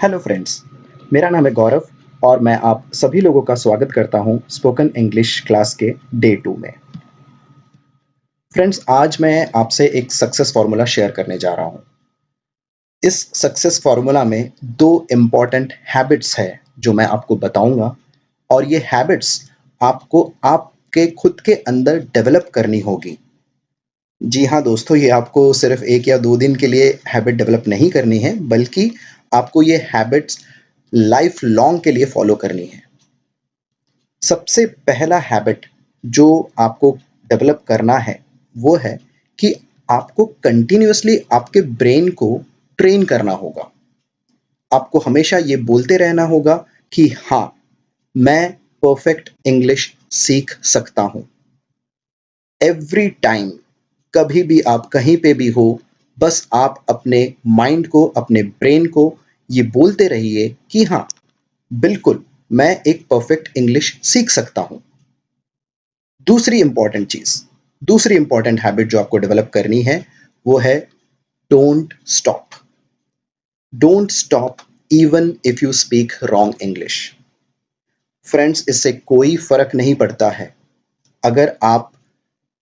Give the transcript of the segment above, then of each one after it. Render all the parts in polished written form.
Hello friends, मेरा नाम है गौरव और मैं आप सभी लोगों का स्वागत करता हूं स्पोकन इंग्लिश क्लास के डे 2 में। फ्रेंड्स, आज मैं आपसे एक सक्सेस फार्मूला शेयर करने जा रहा हूं। इस सक्सेस फार्मूला में 2 इम्पोर्टेंट हैबिट्स हैं जो मैं आपको बताऊंगा और ये हैबिट्स आपको आपके खुद के अंदर डेवलप करनी होगी। जी हाँ दोस्तों, ये आपको सिर्फ 1 या 2 दिन के लिए हैबिट डेवलप नहीं करनी है, बल्कि आपको ये हैबिट्स लाइफ लॉन्ग के लिए फॉलो करनी है। सबसे पहला हैबिट जो आपको डेवलप करना है, वो है कि आपको कंटिन्यूअसली आपके ब्रेन को ट्रेन करना होगा। आपको हमेशा ये बोलते रहना होगा कि हाँ, मैं परफेक्ट इंग्लिश सीख सकता हूँ। एवरी टाइम, कभी भी आप कहीं पे भी हो, बस आप अपने माइंड को, अपने ब्रेन को ये बोलते रहिए कि हाँ, बिल्कुल, मैं एक परफेक्ट इंग्लिश सीख सकता हूँ। दूसरी इंपॉर्टेंट हैबिट जो आपको डेवलप करनी है, वो है don't stop. Don't stop even if you speak wrong English. Friends, इससे कोई फर्क नहीं पड़ता है अगर आप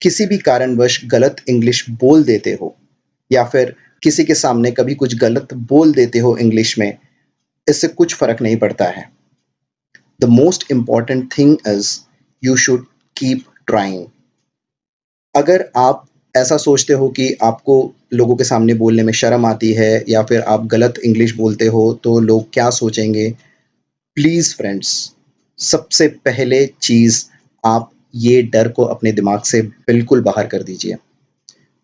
किसी भी कारणवश गलत इंग्लिश बोल देते हो या फिर किसी के सामने कभी कुछ गलत बोल देते हो इंग्लिश में, इससे कुछ फर्क नहीं पड़ता है। The most important thing is you should keep trying. अगर आप ऐसा सोचते हो कि आपको लोगों के सामने बोलने में शर्म आती है या फिर आप गलत इंग्लिश बोलते हो तो लोग क्या सोचेंगे, प्लीज़ फ्रेंड्स, सबसे पहले चीज़ आप ये डर को अपने दिमाग से बिल्कुल बाहर कर दीजिए।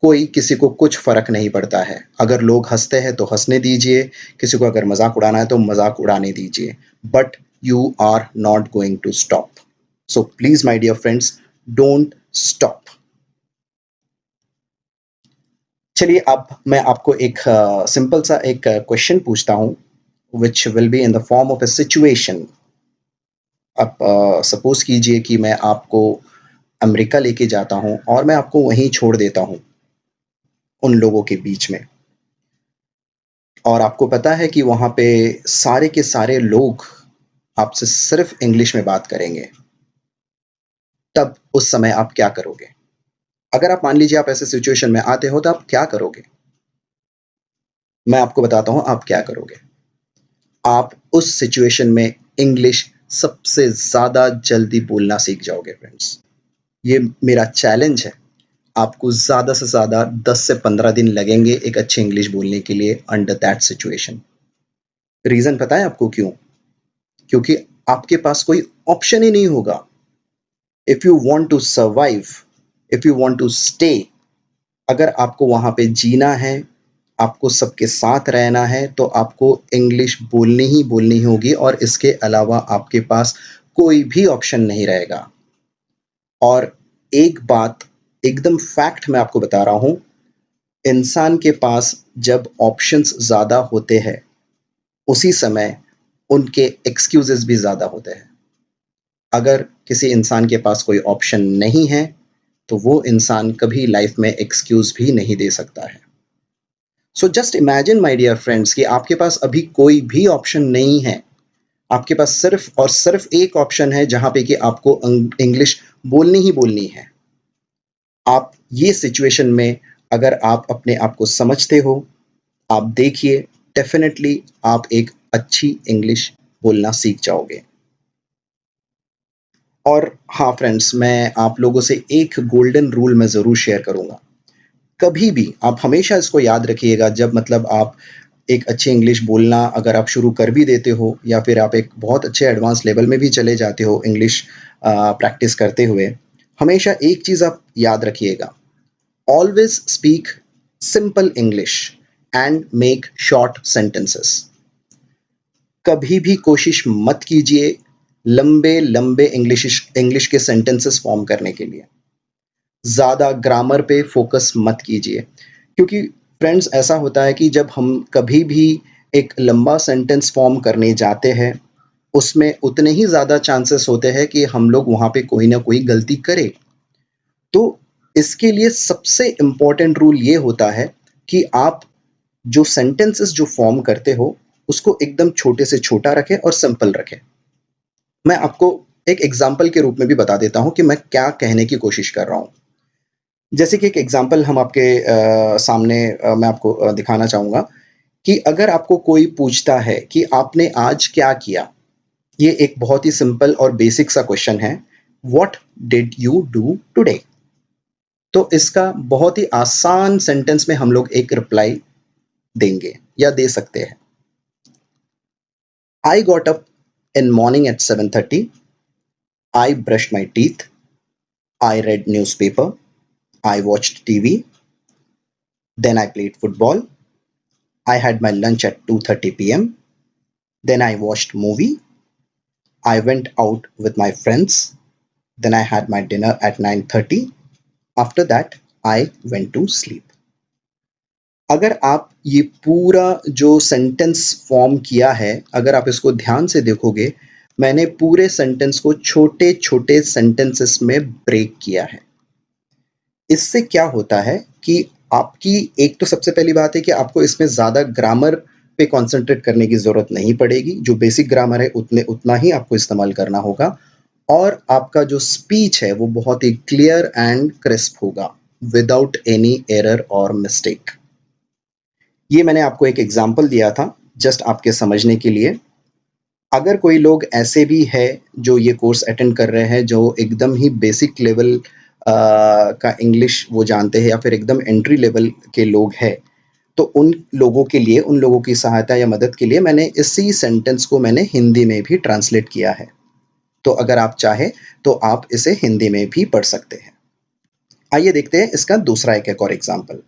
कोई किसी को कुछ फ़र्क नहीं पड़ता है। अगर लोग हँसते हैं तो हँसने दीजिए, किसी को अगर मज़ाक उड़ाना है तो मज़ाक उड़ाने दीजिए, but you are not going to stop. So please my dear friends, don't stop. चलिए, अब मैं आपको एक सिंपल सा एक क्वेश्चन पूछता हूँ, which will be in the form of a situation. अब सपोज कीजिए कि मैं आपको अमेरिका लेके जाता हूँ और मैं आपको वहीं छोड़ देता हूँ उन लोगों के बीच में, और आपको पता है कि वहाँ पे सारे के सारे लोग आपसे सिर्फ इंग्लिश में बात करेंगे। तब उस समय आप क्या करोगे? अगर आप मान लीजिए आप ऐसे सिचुएशन में आते हो तो आप क्या करोगे? मैं आपको बताता हूँ आप क्या करोगे। आप उस सिचुएशन में इंग्लिश सबसे ज़्यादा जल्दी बोलना सीख जाओगे फ्रेंड्स। ये मेरा चैलेंज है। आपको ज़्यादा से ज़्यादा 10 से 15 दिन लगेंगे एक अच्छी इंग्लिश बोलने के लिए अंडर दैट सिचुएशन। रीज़न पता है आपको क्यों? क्योंकि आपके पास कोई ऑप्शन ही नहीं होगा। If you want to survive, if you want to stay, अगर आपको वहाँ पे जीना है, आपको सबके साथ रहना है, तो आपको इंग्लिश बोलनी ही बोलनी होगी और इसके अलावा आपके पास कोई भी ऑप्शन नहीं रहेगा। और एक बात एकदम फैक्ट मैं आपको बता रहा हूँ, इंसान के पास जब ऑप्शंस ज़्यादा होते हैं, उसी समय उनके एक्सक्यूज़ेज़ भी ज़्यादा होते हैं। अगर किसी इंसान के पास कोई ऑप्शन नहीं है, तो वो इंसान कभी लाइफ़ में एक्सक्यूज़ भी नहीं दे सकता है। So just imagine my dear friends कि आपके पास अभी कोई भी ऑप्शन नहीं है। आपके पास सिर्फ़ और सिर्फ़ एक ऑप्शन है जहाँ पे कि आपको इंग्लिश बोलनी ही बोलनी है। आप ये सिचुएशन में अगर आप अपने आप को समझते हो, आप देखिए, डेफ़िनेटली आप एक अच्छी इंग्लिश बोलना सीख जाओगे। और हाँ फ्रेंड्स, मैं आप लोगों से एक गोल्डन रूल मैं ज़रूर शेयर करूँगा। कभी भी आप हमेशा इसको याद रखिएगा, जब मतलब आप एक अच्छी इंग्लिश बोलना अगर आप शुरू कर भी देते हो या फिर आप एक बहुत अच्छे एडवांस लेवल में भी चले जाते हो इंग्लिश प्रैक्टिस करते हुए, हमेशा एक चीज़ आप याद रखिएगा, always speak simple English and make short sentences. कभी भी कोशिश मत कीजिए लंबे-लंबे इंग्लिश के सेंटेंसेस फॉर्म करने के लिए। ज़्यादा ग्रामर पे फ़ोकस मत कीजिए, क्योंकि फ्रेंड्स ऐसा होता है कि जब हम कभी भी एक लंबा सेंटेंस फॉर्म करने जाते हैं, उसमें उतने ही ज़्यादा चांसेस होते हैं कि हम लोग वहाँ पे कोई ना कोई गलती करें। तो इसके लिए सबसे इम्पोर्टेंट रूल ये होता है कि आप जो सेंटेंसेस जो फॉर्म करते हो, उसको एकदम छोटे से छोटा रखें और सिंपल रखें। मैं आपको एक एग्जाम्पल के रूप में भी बता देता हूँ कि मैं क्या कहने की कोशिश कर रहा हूँ। जैसे कि एक एग्जाम्पल हम आपके सामने मैं आपको दिखाना चाहूँगा कि अगर आपको कोई पूछता है कि आपने आज क्या किया? ये एक बहुत ही सिंपल और बेसिक सा क्वेश्चन है, what did you do today? तो इसका बहुत ही आसान सेंटेंस में हम लोग एक रिप्लाई देंगे या दे सकते हैं। I got up in morning at 7:30. I brushed my teeth. I read newspaper. I watched TV. Then I played football. I had my lunch at 2:30 p.m. Then I watched movie. I went out with my friends. Then I had my dinner at 9:30. After that I went to sleep. अगर आप ये पूरा जो sentence form किया है, अगर आप इसको ध्यान से देखोगे, मैंने पूरे सेंटेंस को छोटे-छोटे सेंटेंसेस में ब्रेक किया है। इससे क्या होता है कि आपकी एक तो सबसे पहली बात है कि आपको इसमें ज़्यादा ग्रामर पे कॉन्संट्रेट करने की ज़रूरत नहीं पड़ेगी। जो बेसिक ग्रामर है उतना ही आपको इस्तेमाल करना होगा और आपका जो स्पीच है वो बहुत ही क्लियर एंड क्रिस्प होगा, विदाउट एनी एरर और मिस्टेक। ये मैंने आपको एक एग्जाम्पल दिया था जस्ट आपके समझने के लिए। अगर कोई लोग ऐसे भी है जो ये कोर्स अटेंड कर रहे हैं जो एकदम ही बेसिक लेवल का इंग्लिश वो जानते हैं या फिर एकदम एंट्री लेवल के लोग हैं, तो उन लोगों की सहायता या मदद के लिए मैंने इसी सेंटेंस को मैंने हिंदी में भी ट्रांसलेट किया है। तो अगर आप चाहें तो आप इसे हिंदी में भी पढ़ सकते हैं। आइए देखते हैं इसका दूसरा एक और एग्जाम्पल।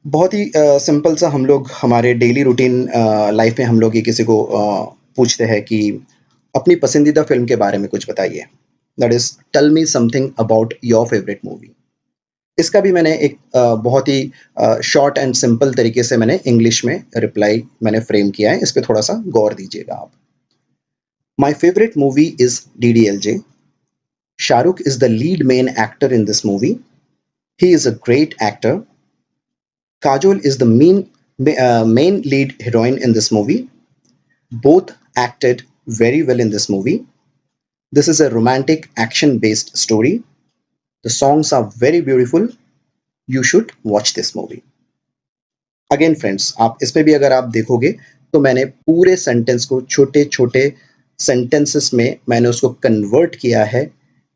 बहुत ही सिंपल सा हम लोग हमारे डेली रूटीन लाइफ में हम लोग ये किसी को पूछते हैं कि अपनी पसंदीदा फ़िल्म के बारे में कुछ बताइए। That is tell me something about your favourite movie. इसका भी मैंने एक बहुत ही शॉर्ट एंड सिंपल तरीके से मैंने इंग्लिश में रिप्लाई मैंने फ्रेम किया है। इस पे थोड़ा-सा गौर दीजिएगा आप। My favourite movie is DDLJ. Shahrukh is the lead main actor in this movie. He is a great actor. Kajol is the main lead heroine in this movie. Both acted very well in this movie. This is a romantic action based story. The songs are very beautiful. You should watch this movie. Again friends, आप इस पे भी अगर आप देखोगे तो मैंने पूरे सेंटेंस को छोटे-छोटे सेंटेंसेस में मैंने उसको कन्वर्ट किया है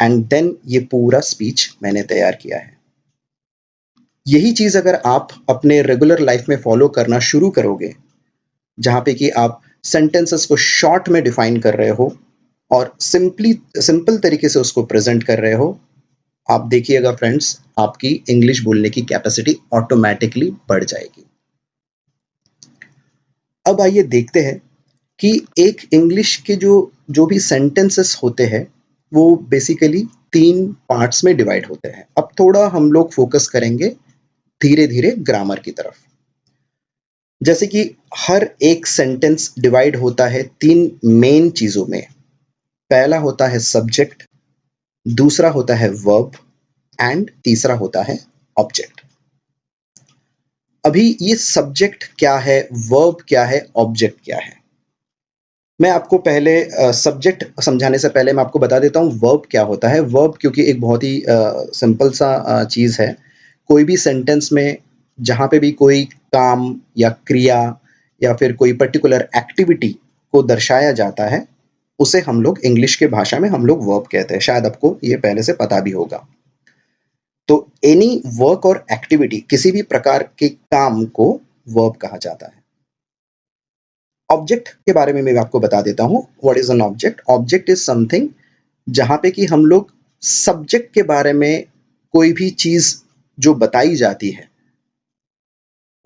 एंड देन ये पूरा स्पीच मैंने तैयार किया है। यही चीज़ अगर आप अपने रेगुलर लाइफ में फॉलो करना शुरू करोगे, जहाँ पे कि आप सेंटेंसेस को शॉर्ट में डिफाइन कर रहे हो और सिंपल तरीके से उसको प्रेजेंट कर रहे हो, आप देखिएगा फ्रेंड्स, आपकी इंग्लिश बोलने की कैपेसिटी ऑटोमैटिकली बढ़ जाएगी। अब आइए देखते हैं कि एक इंग्लिश के जो जो भी सेंटेंसेस होते हैं, वो बेसिकली 3 पार्ट्स में डिवाइड होते हैं। अब थोड़ा हम लोग फोकस करेंगे धीरे-धीरे ग्रामर की तरफ। जैसे कि हर एक सेंटेंस डिवाइड होता है 3 मेन चीज़ों में। पहला होता है सब्जेक्ट, दूसरा होता है वर्ब एंड तीसरा होता है ऑब्जेक्ट। अभी ये सब्जेक्ट क्या है, वर्ब क्या है, ऑब्जेक्ट क्या है? मैं आपको पहले सब्जेक्ट समझाने से पहले मैं आपको बता देता हूँ वर्ब क्या होता है। वर्ब क्योंकि एक बहुत ही सिंपल सा चीज़ है। कोई भी सेंटेंस में जहाँ पे भी कोई काम या क्रिया या फिर कोई पर्टिकुलर एक्टिविटी को दर्शाया जाता है, उसे हम लोग इंग्लिश के भाषा में हम लोग वर्ब कहते हैं। शायद आपको ये पहले से पता भी होगा। तो एनी वर्क और एक्टिविटी, किसी भी प्रकार के काम को वर्ब कहा जाता है। ऑब्जेक्ट के बारे में मैं आपको बता देता हूँ। What is an object? Object is something जहाँ पे कि हम लोग सब्जेक्ट के बारे में कोई भी चीज़ जो बताई जाती है,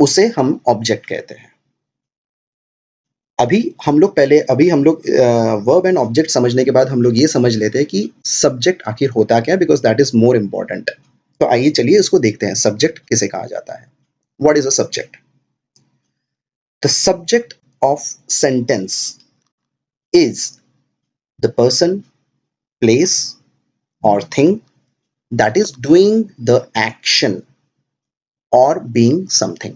उसे हम ऑब्जेक्ट कहते हैं। अभी हम लोग वर्ब एंड ऑब्जेक्ट समझने के बाद हम लोग ये समझ लेते हैं कि सब्जेक्ट आखिर होता क्या है, because that is more important. तो आइए चलिए इसको देखते हैं, सब्जेक्ट किसे कहा जाता है? What is a subject? The subject of sentence is the person, place, or thing that is doing the action or being something.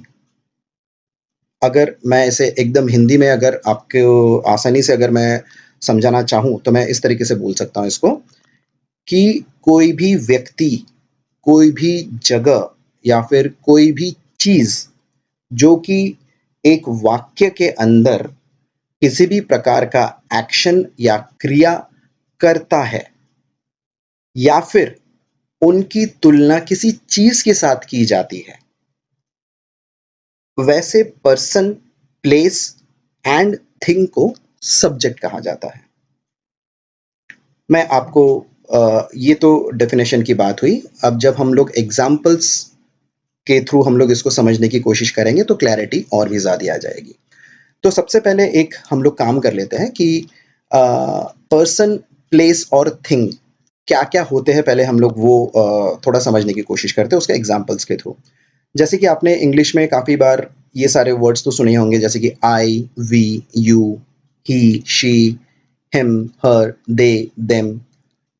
अगर मैं इसे एकदम हिंदी में अगर आपको आसानी से अगर मैं समझाना चाहूँ, तो मैं इस तरीके से बोल सकता हूँ इसको कि कोई भी व्यक्ति, कोई भी जगह या फिर कोई भी चीज़ जो कि एक वाक्य के अंदर किसी भी प्रकार का एक्शन या क्रिया करता है या फिर उनकी तुलना किसी चीज़ के साथ की जाती है, वैसे पर्सन, प्लेस एंड थिंग को सब्जेक्ट कहा जाता है। मैं आपको ये तो डेफिनेशन की बात हुई। अब जब हम लोग एग्जाम्पल्स के थ्रू हम लोग इसको समझने की कोशिश करेंगे तो क्लैरिटी और भी ज़्यादा आ जाएगी। तो सबसे पहले एक हम लोग काम कर लेते हैं कि पर्सन, प्लेस और थिंग क्या-क्या होते हैं, पहले हम लोग वो थोड़ा समझने की कोशिश करते हैं उसके एग्जाम्पल्स के थ्रू। जैसे कि आपने इंग्लिश में काफ़ी बार ये सारे वर्ड्स तो सुने होंगे, जैसे कि I, we, you, he, she, him, her, they, them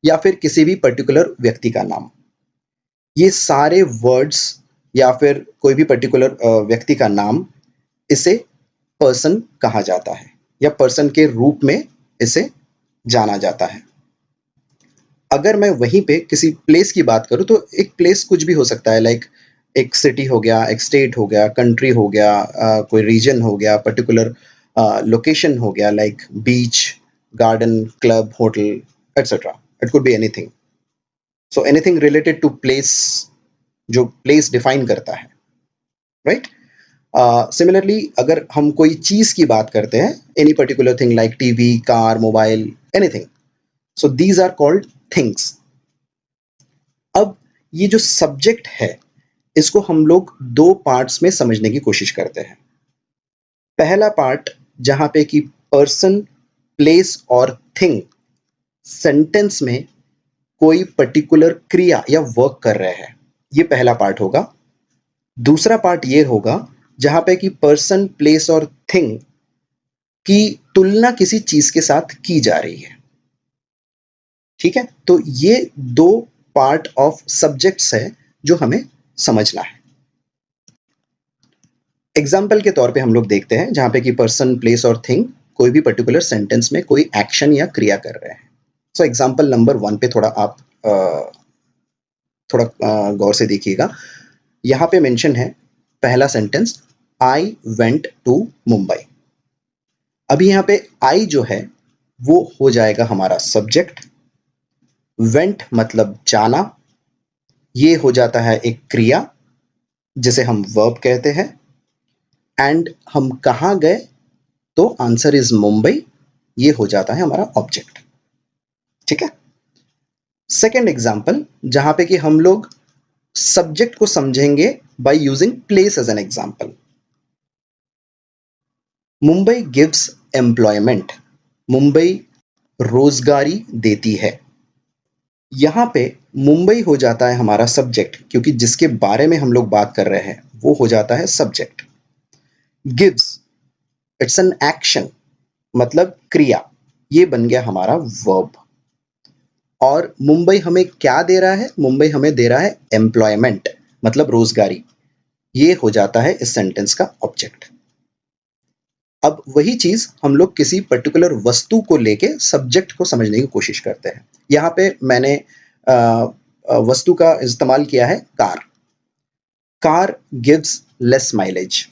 या फिर किसी भी पर्टिकुलर व्यक्ति का नाम। ये सारे वर्ड्स या फिर कोई भी पर्टिकुलर व्यक्ति का नाम, इसे पर्सन कहा जाता है या पर्सन के रूप में इसे जाना जाता है। अगर मैं वहीं पे किसी प्लेस की बात करूँ, तो एक प्लेस कुछ भी हो सकता है, लाइक एक सिटी हो गया, एक स्टेट हो गया, कंट्री हो गया, कोई रीजन हो गया, पर्टिकुलर लोकेशन हो गया, like beach, garden, club, hotel, etcetera. It could be anything. So anything related to place, जो प्लेस डिफाइन करता है, राइट? सिमिलरली अगर हम कोई चीज़ की बात करते हैं, any particular thing like TV, car, mobile, anything, so these are called things. अब ये जो सब्जेक्ट है, इसको हम लोग दो पार्ट्स में समझने की कोशिश करते हैं। पहला पार्ट जहां पे कि पर्सन, प्लेस और थिंग सेंटेंस में कोई पर्टिकुलर क्रिया या वर्क कर रहे हैं, ये पहला पार्ट होगा। दूसरा पार्ट ये होगा जहां पे कि पर्सन, प्लेस और थिंग की तुलना किसी चीज के साथ की जा रही है। ठीक है, तो ये दो पार्ट ऑफ सब्जेक्ट्स है जो हमें समझना है। एग्जाम्पल के तौर पे हम लोग देखते हैं जहां पे कि पर्सन, प्लेस और थिंग कोई भी पर्टिकुलर सेंटेंस में कोई एक्शन या क्रिया कर रहे हैं। सो एग्जाम्पल नंबर 1 पे थोड़ा आप थोड़ा गौर से देखिएगा। यहाँ पे मेंशन है पहला sentence, I went to Mumbai. अभी यहाँ पे आई जो है वो हो जाएगा हमारा सब्जेक्ट, वेंट मतलब जाना, ये हो जाता है एक क्रिया जिसे हम वर्ब कहते हैं, एंड हम कहाँ गए, तो आंसर इज मुंबई, ये हो जाता है हमारा ऑब्जेक्ट। ठीक है। सेकेंड एग्जाम्पल जहां पे कि हम लोग सब्जेक्ट को समझेंगे by using place as an example. Mumbai gives employment, Mumbai रोजगारी देती है। यहां पे मुंबई हो जाता है हमारा सब्जेक्ट, क्योंकि जिसके बारे में हम लोग बात कर रहे हैं वो हो जाता है subject. Gives, it's an action, मतलब क्रिया, ये बन गया हमारा वर्ब। और मुंबई हमें क्या दे रहा है, मुंबई हमें दे रहा है एम्प्लॉयमेंट, मतलब रोजगारी, ये हो जाता है इस सेंटेंस का ऑब्जेक्ट। अब वही चीज हम लोग किसी पर्टिकुलर वस्तु को लेके सब्जेक्ट को समझने की कोशिश करते हैं। यहाँ पे मैंने वस्तु का इस्तेमाल किया है car. Car gives less mileage,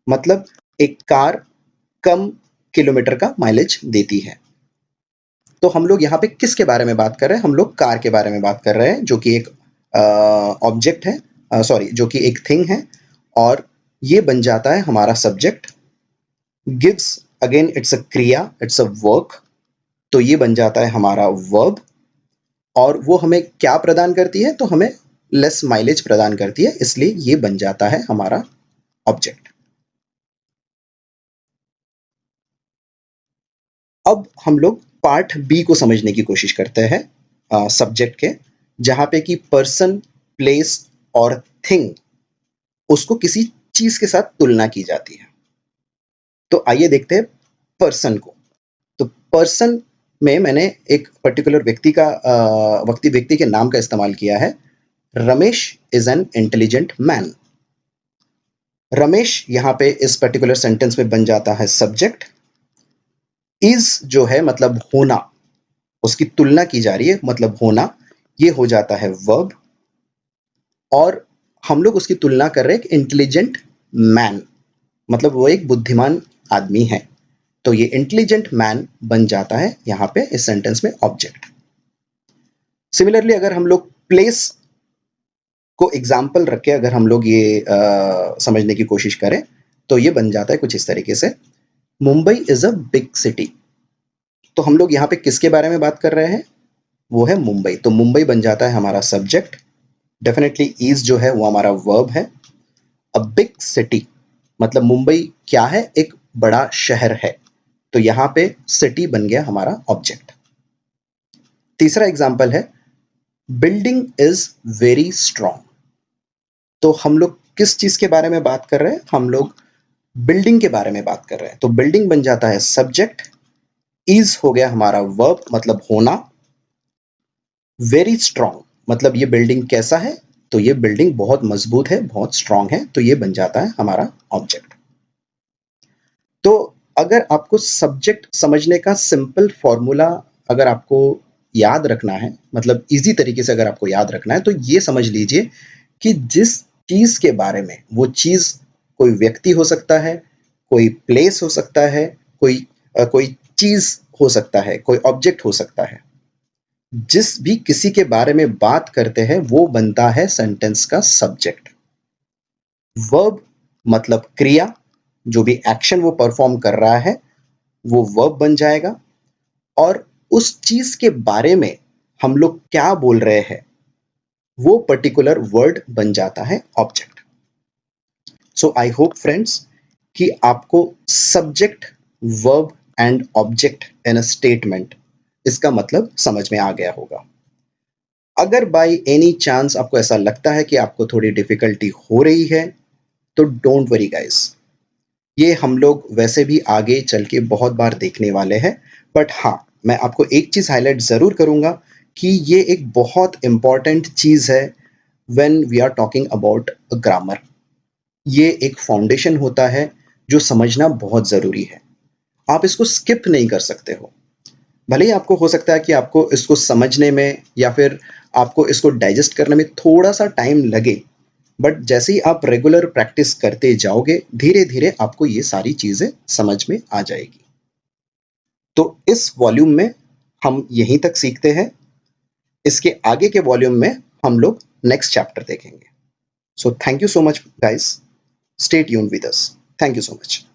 मतलब एक कार कम किलोमीटर का माइलेज देती है। तो हम लोग यहाँ पे किसके बारे में बात कर रहे हैं, हम लोग कार के बारे में बात कर रहे हैं, जो कि एक ऑब्जेक्ट है, सॉरी, जो कि एक थिंग है, और ये बन जाता है हमारा subject. Gives, again it's a क्रिया, इट्स अ वर्क, तो ये बन जाता है हमारा वर्ब। और वो हमें क्या प्रदान करती है, तो हमें लेस माइलेज प्रदान करती है, इसलिए ये बन जाता है हमारा ऑब्जेक्ट। अब हम लोग पार्ट बी को समझने की कोशिश करते हैं सब्जेक्ट के, जहां पे कि पर्सन, प्लेस और थिंग, उसको किसी चीज के साथ तुलना की जाती है। तो आइए देखते हैं पर्सन को। तो पर्सन में मैंने एक पर्टिकुलर व्यक्ति का व्यक्ति के नाम का इस्तेमाल किया है। Ramesh is an intelligent man. Ramesh यहाँ पे इस पर्टिकुलर सेंटेंस में बन जाता है सब्जेक्ट। इज जो है मतलब होना, उसकी तुलना की जा रही है मतलब होना, ये हो जाता है वर्ब। और हम लोग उसकी तुलना कर रहे हैं एक इंटेलिजेंट मैन, मतलब वो एक बुद्धिमान आदमी है। तो ये इंटेलिजेंट मैन बन जाता है यहाँ पे इस सेंटेंस में ऑब्जेक्ट। सिमिलरली अगर हम लोग प्लेस को एग्जाम्पल रख के अगर हम लोग ये समझने की कोशिश करें तो ये बन जाता है कुछ इस तरीके से, Mumbai is a big city. तो हम लोग यहाँ पे किसके बारे में बात कर रहे हैं, वो है मुंबई। तो मुंबई बन जाता है हमारा सब्जेक्ट। डेफिनेटली इज जो है वो हमारा वर्ब है। अ बिग सिटी मतलब मुंबई क्या है, एक बड़ा शहर है। तो यहाँ पे सिटी बन गया हमारा ऑब्जेक्ट। तीसरा एग्जाम्पल है बिल्डिंग इज वेरी स्ट्रांग। तो हम लोग किस चीज के बारे में बात कर रहे हैं, हम लोग बिल्डिंग के बारे में बात कर रहे हैं। तो बिल्डिंग बन जाता है सब्जेक्ट, इज हो गया हमारा वर्ब मतलब होना, वेरी स्ट्रांग मतलब ये बिल्डिंग कैसा है, तो ये बिल्डिंग बहुत मजबूत है, बहुत स्ट्रांग है। तो ये बन जाता है हमारा ऑब्जेक्ट। तो अगर आपको सब्जेक्ट समझने का सिंपल फॉर्मूला अगर आपको याद रखना है, मतलब इजी तरीके से अगर आपको याद रखना है, तो ये समझ लीजिए कि जिस चीज के बारे में, वो चीज कोई व्यक्ति हो सकता है, कोई प्लेस हो सकता है, कोई चीज हो सकता है, कोई ऑब्जेक्ट हो सकता है, जिस भी किसी के बारे में बात करते हैं वो बनता है सेंटेंस का सब्जेक्ट। वर्ब मतलब क्रिया, जो भी एक्शन वो परफॉर्म कर रहा है वो वर्ब बन जाएगा। और उस चीज के बारे में हम लोग क्या बोल रहे हैं वो पर्टिकुलर वर्ड बन जाता है object. So I hope friends कि आपको subject, verb and object in a statement, इसका मतलब समझ में आ गया होगा। अगर बाय एनी चांस आपको ऐसा लगता है कि आपको थोड़ी डिफिकल्टी हो रही है, तो डोंट वरी गाइस, ये हम लोग वैसे भी आगे चल के बहुत बार देखने वाले हैं। बट हाँ, मैं आपको एक चीज़ हाईलाइट ज़रूर करूँगा कि ये एक बहुत इम्पॉर्टेंट चीज़ है when we are talking about a grammar. ये एक फाउंडेशन होता है जो समझना बहुत ज़रूरी है। आप इसको स्किप नहीं कर सकते हो। भले ही आपको हो सकता है कि आपको इसको समझने में या फिर आपको इसको डाइजेस्ट करने में थोड़ा-सा टाइम लगे, बट जैसे ही आप रेगुलर प्रैक्टिस करते जाओगे, धीरे-धीरे आपको ये सारी चीज़ें समझ में आ जाएगी। तो इस वॉल्यूम में हम यहीं तक सीखते हैं। इसके आगे के वॉल्यूम में हम लोग नेक्स्ट चैप्टर देखेंगे। So thank you so much guys. Stay tuned with us. Thank you so much.